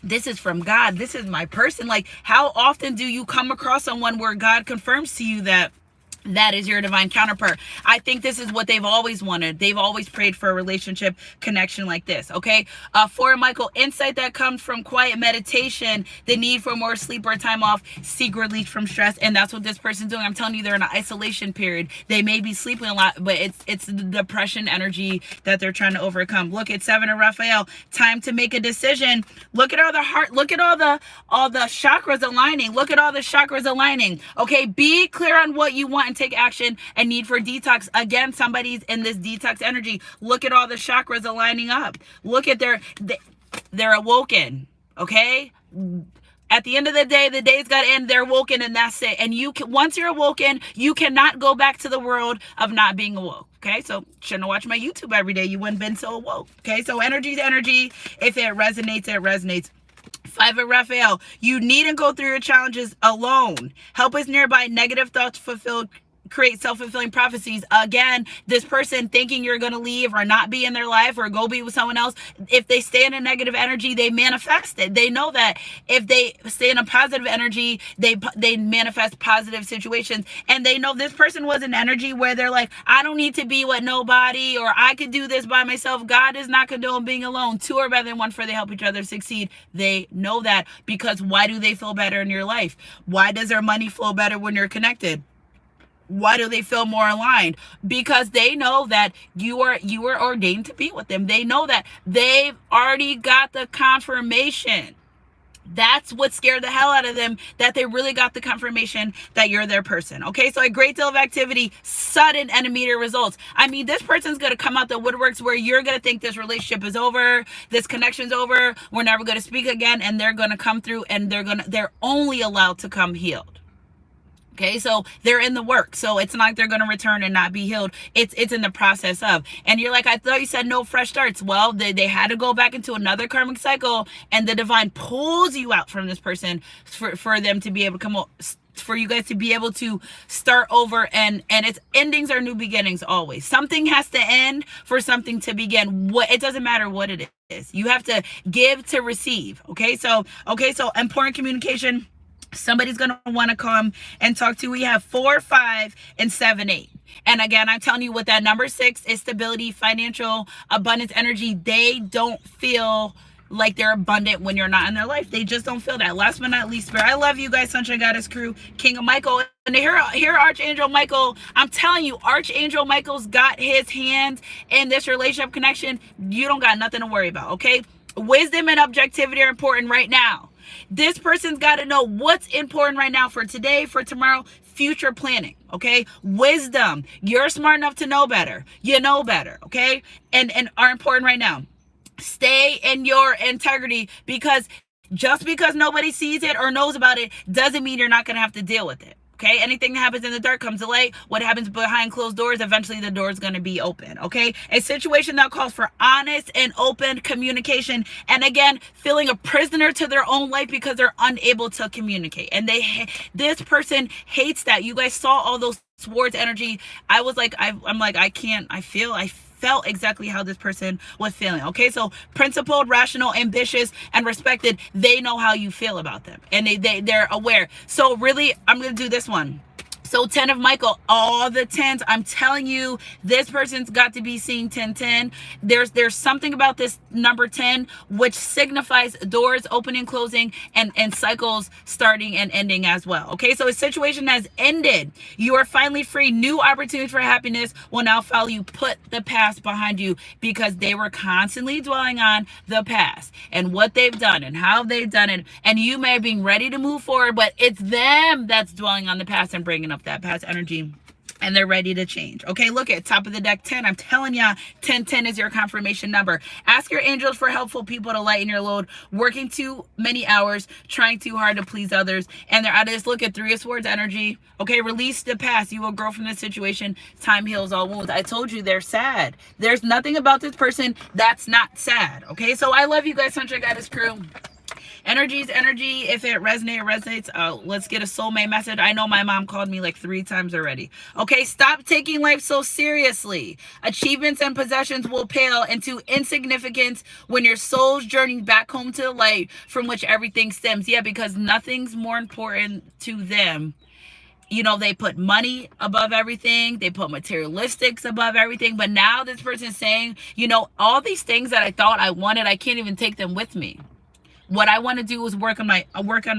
This is from God. This is my person. Like, how often do you come across someone where God confirms to you that is your divine counterpart? I think this is what they've always wanted. They've always prayed for a relationship connection like this. Okay. For Michael, insight that comes from quiet meditation, the need for more sleep or time off, seek relief from stress. And that's what this person's doing. I'm telling you, they're in an isolation period. They may be sleeping a lot, but it's the depression energy that they're trying to overcome. Look at 7 of Raphael. Time to make a decision. Look at all the heart. Look at all the chakras aligning. Look at all the chakras aligning. Okay. Be clear on what you want and take action, and need for detox. Again, somebody's in this detox energy. Look at all the chakras aligning up. Look at they're awoken. Okay. At the end of the day, the day's got to end. They're awoken, and that's it. And once you're awoken, you cannot go back to the world of not being awoke. Okay, so shouldn't have watched my YouTube every day. You wouldn't have been so awoke. Okay, so energy's energy. If it resonates, it resonates. 5 of Raphael. You needn't go through your challenges alone. Help is nearby. Negative thoughts create self-fulfilling prophecies. Again, this person thinking you're going to leave or not be in their life or go be with someone else, if they stay in a negative energy, they manifest it. They know that. If they stay in a positive energy, they manifest positive situations. And they know this person was an energy where they're like, I don't need to be with nobody, or I could do this by myself. God is not condone being alone. 2 are better than 1, for they help each other succeed. They know that, because why do they feel better in your life? Why does their money flow better when you're connected? Why do they feel more aligned? Because they know that you are ordained to be with them. They know that. They've already got the confirmation. That's what scared the hell out of them, that they really got the confirmation that you're their person. Okay, so a great deal of activity, sudden and immediate results. I mean, this person's going to come out the woodworks where you're going to think this relationship is over, this connection's over, we're never going to speak again, and they're going to come through, and they're only allowed to come healed. Okay, so they're in the work. So it's not like they're going to return and not be healed. It's in the process of. And you're like, I thought you said no fresh starts. Well, they had to go back into another karmic cycle, and the divine pulls you out from this person for them to be able to come out, for you guys to be able to start over. And it's endings are new beginnings always. Something has to end for something to begin. It doesn't matter what it is. You have to give to receive. Okay, so important communication. Somebody's going to want to come and talk to. We have 4, 5, and 7, 8. And again, I'm telling you, with that number 6 is stability, financial, abundance, energy. They don't feel like they're abundant when you're not in their life. They just don't feel that. Last but not least, Spirit, I love you guys, Sunshine Goddess crew, King of Michael. And here Archangel Michael, I'm telling you, Archangel Michael's got his hands in this relationship connection. You don't got nothing to worry about, okay? Wisdom and objectivity are important right now. This person's got to know what's important right now for today, for tomorrow, future planning, okay? Wisdom. You're smart enough to know better. You know better, okay? And are important right now. Stay in your integrity, because just because nobody sees it or knows about it doesn't mean you're not going to have to deal with it. Okay, anything that happens in the dark comes to light. What happens behind closed doors, eventually the door is going to be open. Okay, a situation that calls for honest and open communication. And again, feeling a prisoner to their own life because they're unable to communicate. And this person hates that. You guys saw all those swords energy. I was like, I'm like, I felt exactly how this person was feeling. Okay, so principled, rational, ambitious, and respected. They know how you feel about them, and they're aware. So really, I'm gonna do this one. So 10 of Michael, all the 10s, I'm telling you, this person's got to be seeing 1010. There's something about this number 10 which signifies doors opening, closing, and cycles starting and ending as well. Okay, so a situation has ended. You are finally free. New opportunities for happiness will now follow you. Put the past behind you, because they were constantly dwelling on the past and what they've done and how they've done it. And you may have been ready to move forward, but it's them that's dwelling on the past and bringing up that past energy, and they're ready to change. Okay, look at top of the deck, 10. I'm telling ya, 1010 is your confirmation number. Ask your angels for helpful people to lighten your load. Working too many hours, trying too hard to please others, and they're out of this. Look at 3 of Swords energy. Okay, release the past. You will grow from this situation. Time heals all wounds. I told you they're sad. There's nothing about this person that's not sad. Okay, so I love you guys, Sunshine Goddess crew. Energy's energy. If it resonates, let's get a soulmate message. I know my mom called me like 3 times already. Okay, stop taking life so seriously. Achievements and possessions will pale into insignificance when your soul's journey back home to the light from which everything stems. Yeah, because nothing's more important to them. You know, they put money above everything. They put materialistics above everything. But now this person's saying, you know, all these things that I thought I wanted, I can't even take them with me. What I want to do is work on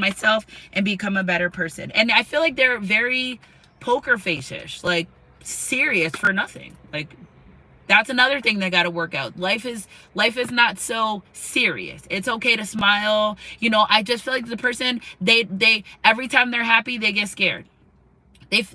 myself and become a better person. And I feel like they're very poker face-ish, like serious for nothing. Like that's another thing they got to work out. Life is not so serious. It's okay to smile. You know, I just feel like the person, they every time they're happy, they get scared. This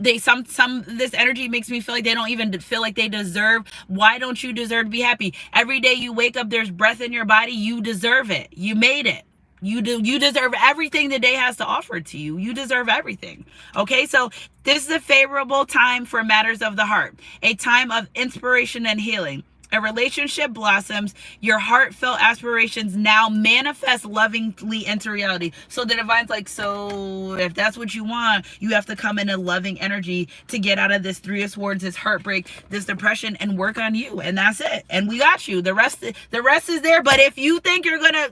energy makes me feel like they don't even feel like they deserve. Why don't you deserve to be happy? Every day you wake up, there's breath in your body. You deserve it. You made it. You deserve everything the day has to offer to you. You deserve everything. Okay, so this is a favorable time for matters of the heart, a time of inspiration and healing. A relationship blossoms. Your heartfelt aspirations now manifest lovingly into reality. So the divine's like, so if that's what you want, you have to come in a loving energy to get out of this 3 of Swords, this heartbreak, this depression, and work on you. And that's it. And we got you. The rest is there. But if you think you're gonna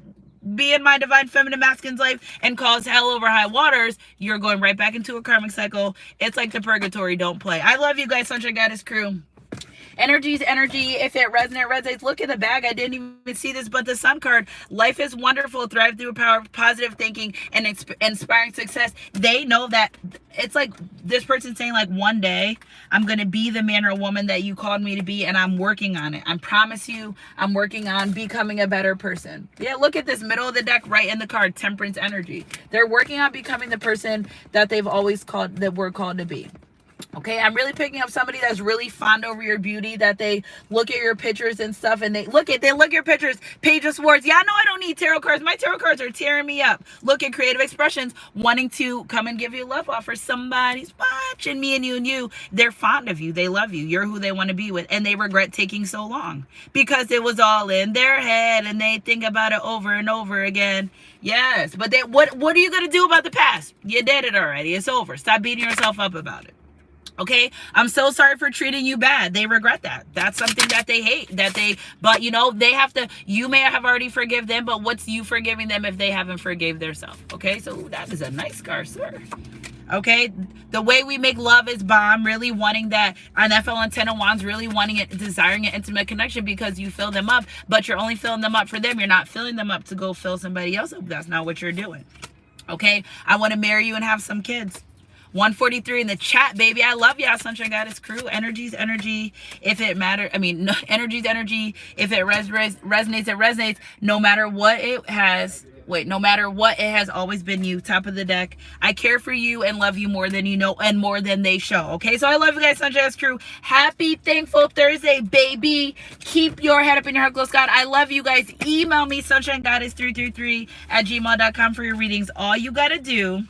be in my divine feminine masculine's life and cause hell over high waters, you're going right back into a karmic cycle. It's like the purgatory. Don't play. I love you guys, Sunshine Goddess crew. Energy's energy. If it resonates. Look at the bag. I didn't even see this, but the Sun card. Life is wonderful. Thrive through power of positive thinking and inspiring success. They know that it's like this person saying, like, one day I'm going to be the man or woman that you called me to be, and I'm working on it. I promise you, I'm working on becoming a better person. Yeah, look at this middle of the deck right in the card, Temperance energy. They're working on becoming the person that they've always called, that we're called to be. Okay, I'm really picking up somebody that's really fond over your beauty, that they look at your pictures and stuff, and they look at your pictures, Page of Swords. Yeah, no, I don't need tarot cards. My tarot cards are tearing me up. Look at creative expressions, wanting to come and give you a love offer. Somebody's watching me and you. They're fond of you. They love you. You're who they want to be with, and they regret taking so long because it was all in their head, and they think about it over and over again. Yes, but what are you going to do about the past? You did it already. It's over. Stop beating yourself up about it. Okay, I'm so sorry for treating you bad. They regret that. That's something that they hate. But you know, they have to, you may have already forgive them, but what's you forgiving them if they haven't forgave themselves? Okay, so that is a nice card, sir. Okay, the way we make love is bomb, really wanting that, on FL and 10 of Wands, really wanting it, desiring an intimate connection because you fill them up, but you're only filling them up for them. You're not filling them up to go fill somebody else up. That's not what you're doing. Okay, I want to marry you and have some kids. 143 in the chat, baby. I love y'all, Sunshine Goddess crew. Energy's energy. If it matters, energy's energy. If it resonates, it resonates. No matter what it has, Wait, no matter what, it has always been you. Top of the deck. I care for you and love you more than you know and more than they show. Okay, so I love you guys, Sunshine's crew. Happy Thankful Thursday, baby. Keep your head up in your heart, close God. I love you guys. Email me, sunshinegoddess333@gmail.com for your readings. All you got to do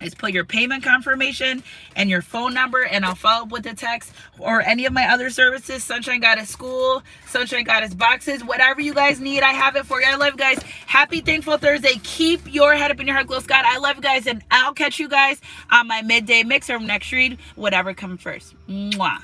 is put your payment confirmation and your phone number, and I'll follow up with the text, or any of my other services, Sunshine Goddess School, Sunshine Goddess Boxes, whatever you guys need, I have it for you. I love you guys. Happy Thankful Thursday. Keep your head up in your heart, close God. I love you guys, and I'll catch you guys on my midday mix or next read, whatever comes first. Mwah.